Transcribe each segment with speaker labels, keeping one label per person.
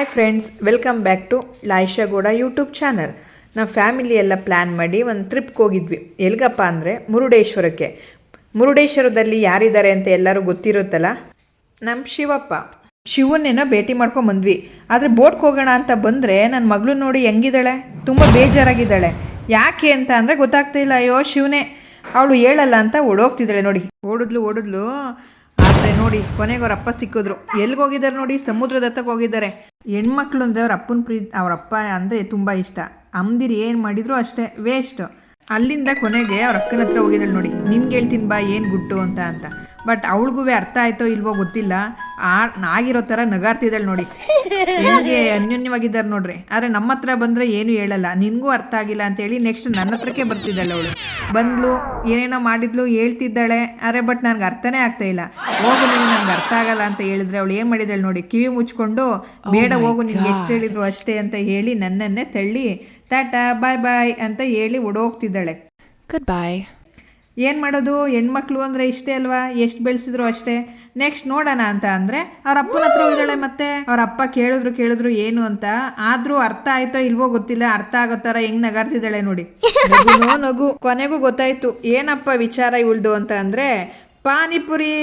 Speaker 1: Hi friends, welcome back to Laisha Gowda YouTube channel. ನಾವು family ಎಲ್ಲ plan ಮಾಡಿ ಒಂದು ಟ್ರಿಪ್ಗೆ ಹೋಗಿದ್ವಿ. ಎಲ್ಗಪ್ಪ ಅಂದರೆ ಮುರುಡೇಶ್ವರಕ್ಕೆ. ಮುರುಡೇಶ್ವರದಲ್ಲಿ ಯಾರಿದ್ದಾರೆ ಅಂತ ಎಲ್ಲರೂ ಗೊತ್ತಿರುತ್ತಲ್ಲ, ನಮ್ಮ ಶಿವಪ್ಪ. ಶಿವನ್ನೇನೋ ಭೇಟಿ ಮಾಡ್ಕೊಂಬಂದ್ವಿ. ಆದರೆ ಬೋಟ್ಗೆ ಹೋಗೋಣ ಅಂತ ಬಂದರೆ ನನ್ನ ಮಗಳು ನೋಡಿ ಹೆಂಗಿದ್ದಾಳೆ, ತುಂಬ ಬೇಜಾರಾಗಿದ್ದಾಳೆ. ಯಾಕೆ ಅಂತ ಅಂದರೆ ಗೊತ್ತಾಗ್ತಿಲ್ಲ. ಅಯ್ಯೋ ಶಿವನೇ, ಅವಳು ಹೇಳಲ್ಲ ಅಂತ ಓಡೋಗ್ತಿದ್ದಾಳೆ ನೋಡಿ. ಓಡಿದ್ಲು. ಆದರೆ ನೋಡಿ ಕೊನೆಗೆ ಅವ್ರ ಅಪ್ಪ ಸಿಕ್ಕಿದ್ರು. ಎಲ್ಲಿಗೆ ಹೋಗಿದ್ದಾರೆ ನೋಡಿ, ಸಮುದ್ರದ ಹತ್ತಕ್ಕೆ ಹೋಗಿದ್ದಾರೆ. ಹೆಣ್ಮಕ್ಳು ಅಂದರೆ ಅವ್ರ ಅಪ್ಪ ಅಂದರೆ ತುಂಬ ಇಷ್ಟ. ಅಮ್ದಿರು ಏನು ಮಾಡಿದ್ರು ಅಷ್ಟೇ ವೇಸ್ಟ್. ಅಲ್ಲಿಂದ ಕೊನೆಗೆ ಅವ್ರ ಅಕ್ಕನ ಹತ್ರ ಹೋಗಿದ್ದಾಳೆ ನೋಡಿ. ನಿನ್ಗೆ ಹೇಳ್ತೀನಿ ಬಾ ಏನು ಗುಟ್ಟು ಅಂತ. ಬಟ್ ಅವಳಿಗೂ ಅರ್ಥ ಆಯ್ತೋ ಇಲ್ವೋ ಗೊತ್ತಿಲ್ಲ, ಆಗಿರೋ ಥರ ನಗಾಡ್ತಿದ್ದಾಳೆ ನೋಡಿ. ಹೆಂಗೆ ಅನ್ಯೋನ್ಯವಾಗಿದ್ದಾರೆ ನೋಡ್ರಿ. ಆದರೆ ನಮ್ಮ ಹತ್ರ ಬಂದರೆ ಏನು ಹೇಳಲ್ಲ, ನಿನಗೂ ಅರ್ಥ ಆಗಿಲ್ಲ ಅಂತೇಳಿ ನೆಕ್ಸ್ಟ್ ನನ್ನ ಹತ್ರಕ್ಕೆ ಬರ್ತಿದ್ದಾಳೆ ಅವಳು. ಬಂದ್ಲು, ಏನೇನೋ ಮಾಡಿದ್ಲು, ಹೇಳ್ತಿದ್ದಾಳೆ. ಆದರೆ ಬಟ್ ನನಗೆ ಅರ್ಥನೇ ಆಗ್ತಾ ಇಲ್ಲ. ಹೋಗು ನೀವು, ನನಗೆ ಅರ್ಥ ಆಗಲ್ಲ ಅಂತ ಹೇಳಿದ್ರೆ ಅವಳು ಏನು ಮಾಡಿದ್ದಾಳೆ ನೋಡಿ, ಕಿವಿ ಮುಚ್ಕೊಂಡು ಬೇಡ ಹೋಗು, ನಿನ್ಗೆ ಎಷ್ಟು ಹೇಳಿದ್ರು ಅಷ್ಟೇ ಅಂತ ಹೇಳಿ ನನ್ನನ್ನೇ ತಳ್ಳಿ ಟಾಟಾ ಬಾಯ್ ಬಾಯ್ ಅಂತ ಹೇಳಿ ಓಡೋಗ್ತಿದ್ದಾಳೆ.
Speaker 2: ಗುಡ್ ಬಾಯ್.
Speaker 1: ಏನು ಮಾಡೋದು, ಹೆಣ್ಮಕ್ಳು ಅಂದರೆ ಇಷ್ಟೇ ಅಲ್ವಾ, ಎಷ್ಟು ಬೆಳೆಸಿದ್ರು ಅಷ್ಟೇ. ನೆಕ್ಸ್ಟ್ ನೋಡೋಣ ಅಂತ ಅಂದರೆ ಅವ್ರ ಅಪ್ಪನ ಹತ್ರ ಹೋಗಿದ್ದಾಳೆ. ಮತ್ತೆ ಅವ್ರ ಅಪ್ಪ ಕೇಳಿದ್ರು ಏನು ಅಂತ. ಆದರೂ ಅರ್ಥ ಆಯ್ತೋ ಇಲ್ವೋ ಗೊತ್ತಿಲ್ಲ, ಅರ್ಥ ಆಗೋ ಥರ ಹೆಂಗೆ ನಗಾಡ್ತಿದ್ದಾಳೆ ನೋಡಿ. ನಗು ಕೊನೆಗೂ ಗೊತ್ತಾಯ್ತು ಏನಪ್ಪ ವಿಚಾರ ಇವಳ್ದು ಅಂತ ಅಂದರೆ ಪಾನಿಪುರಿ.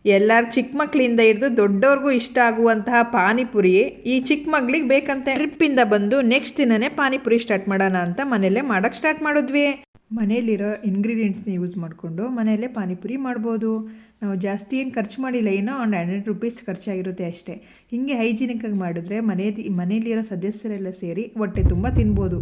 Speaker 1: ಎಲ್ಲರ ಚಿಕ್ಕ ಮಕ್ಕಳಿಂದ ಹಿಡಿದು ದೊಡ್ಡವ್ರಿಗೂ ಇಷ್ಟ ಆಗುವಂತಹ ಪಾನಿಪುರಿ ಈ ಚಿಕ್ಕ ಮಗಳಿಗೆ ಬೇಕಂತೆ. ಟ್ರಿಪ್ಪಿಂದ ಬಂದು ನೆಕ್ಸ್ಟ್ ದಿನನೇ ಪಾನಿಪುರಿ ಸ್ಟಾರ್ಟ್ ಮಾಡೋಣ ಅಂತ ಮನೆಯಲ್ಲೇ ಮಾಡೋಕ್ಕೆ ಸ್ಟಾರ್ಟ್ ಮಾಡಿದ್ವಿ. ಮನೇಲಿರೋ ಇಂಗ್ರೀಡಿಯೆಂಟ್ಸ್ನ ಯೂಸ್ ಮಾಡಿಕೊಂಡು ಮನೆಯಲ್ಲೇ ಪಾನಿಪುರಿ ಮಾಡ್ಬೋದು. ನಾವು ಜಾಸ್ತಿ ಏನು ಖರ್ಚು ಮಾಡಿಲ್ಲ, ಏನೋ ಒಂದು 100 ರೂಪೀಸ್ ಖರ್ಚಾಗಿರುತ್ತೆ ಅಷ್ಟೇ. ಹೀಗೆ ಹೈಜಿನಿಕ್ಕಾಗಿ ಮಾಡಿದ್ರೆ ಮನೆಯಲ್ಲಿರೋ ಸದಸ್ಯರೆಲ್ಲ ಸೇರಿ ಹೊಟ್ಟೆ ತುಂಬ ತಿನ್ಬೋದು.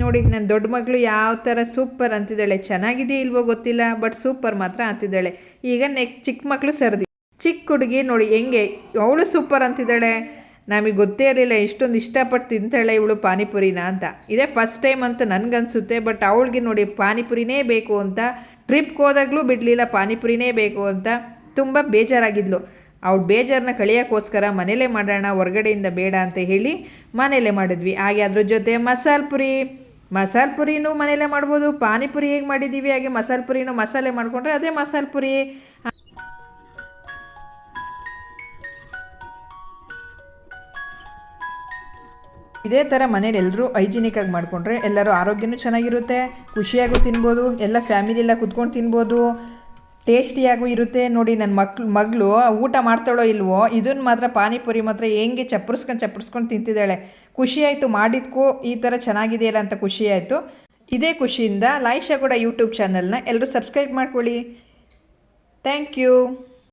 Speaker 1: ನೋಡಿ ನನ್ನ ದೊಡ್ಡ ಮಗಳು ಯಾವ ಥರ ಸೂಪರ್ ಅಂತಿದ್ದಾಳೆ. ಚೆನ್ನಾಗಿದೆ ಇಲ್ವೋ ಗೊತ್ತಿಲ್ಲ, ಬಟ್ ಸೂಪರ್ ಮಾತ್ರ ಅಂತಿದ್ದಾಳೆ. ಈಗ ನೆಕ್ಸ್ಟ್ ಚಿಕ್ಕ ಮಕ್ಕಳು ಸರ್ದಿ. ಚಿಕ್ಕ ಹುಡುಗಿ ನೋಡಿ ಹೆಂಗೆ ಅವಳು ಸೂಪರ್ ಅಂತಿದ್ದಾಳೆ. ನಮಗೆ ಗೊತ್ತೇ ಇರಲಿಲ್ಲ ಇಷ್ಟೊಂದು ಇಷ್ಟಪಟ್ಟು ತಿಂತಾಳೆ ಇವಳು ಪಾನಿಪುರಿನ ಅಂತ. ಇದೇ ಫಸ್ಟ್ ಟೈಮ್ ಅಂತ ನನಗನ್ಸುತ್ತೆ. ಬಟ್ ಅವಳಿಗೆ ನೋಡಿ ಪಾನಿಪುರಿನೇ ಬೇಕು ಅಂತ, ಟ್ರಿಪ್ಗೆ ಹೋದಾಗಲೂ ಬಿಡಲಿಲ್ಲ, ಪಾನಿಪುರಿನೇ ಬೇಕು ಅಂತ ತುಂಬ ಬೇಜಾರಾಗಿದ್ಲು. ಅವಳು ಬೇಜಾರನ್ನ ಕಳಿಯೋಕ್ಕೋಸ್ಕರ ಮನೇಲೇ ಮಾಡೋಣ, ಹೊರಗಡೆಯಿಂದ ಬೇಡ ಅಂತ ಹೇಳಿ ಮನೇಲೇ ಮಾಡಿದ್ವಿ. ಹಾಗೆ ಅದ್ರ ಜೊತೆ ಮಸಾಲೆ ಪುರಿನೂ ಮನೇಲೇ ಮಾಡ್ಬೋದು. ಪಾನಿಪುರಿ ಹೇಗೆ ಮಾಡಿದ್ದೀವಿ ಹಾಗೆ ಮಸಾಲೆ ಪುರಿನೂ ಮಸಾಲೆ ಮಾಡಿಕೊಂಡ್ರೆ ಅದೇ ಮಸಾಲೆ ಪುರಿ. ಇದೇ ಥರ ಮನೇಲಿ ಎಲ್ಲರೂ ಹೈಜಿನಿಕ್ಕಾಗಿ ಮಾಡಿಕೊಂಡ್ರೆ ಎಲ್ಲರೂ ಆರೋಗ್ಯನೂ ಚೆನ್ನಾಗಿರುತ್ತೆ, ಖುಷಿಯಾಗೂ ತಿನ್ಬೋದು, ಎಲ್ಲ ಫ್ಯಾಮಿಲಿ ಎಲ್ಲ ಕುತ್ಕೊಂಡು ತಿನ್ಬೋದು, ಟೇಸ್ಟಿಯಾಗೂ ಇರುತ್ತೆ. ನೋಡಿ ನನ್ನ ಮಗಳು ಊಟ ಮಾಡ್ತಾಳೋ ಇಲ್ವೋ, ಇದನ್ನು ಮಾತ್ರ ಪಾನಿಪುರಿ ಮಾತ್ರ ಹೆಂಗೆ ಚಪ್ಪರಿಸ್ಕೊಂಡು ತಿಂತಿದ್ದಾಳೆ. ಖುಷಿ ಆಯಿತು, ಮಾಡಿದ್ಕೂ ಈ ಥರ ಚೆನ್ನಾಗಿದೆಯಲ್ಲ ಅಂತ ಖುಷಿ ಆಯಿತು. ಇದೇ ಖುಷಿಯಿಂದ ಲಾಯಿಷಾ ಗೌಡ ಯೂಟ್ಯೂಬ್ ಚಾನಲ್ನ ಎಲ್ಲರೂ ಸಬ್ಸ್ಕ್ರೈಬ್ ಮಾಡ್ಕೊಳ್ಳಿ. Thank you.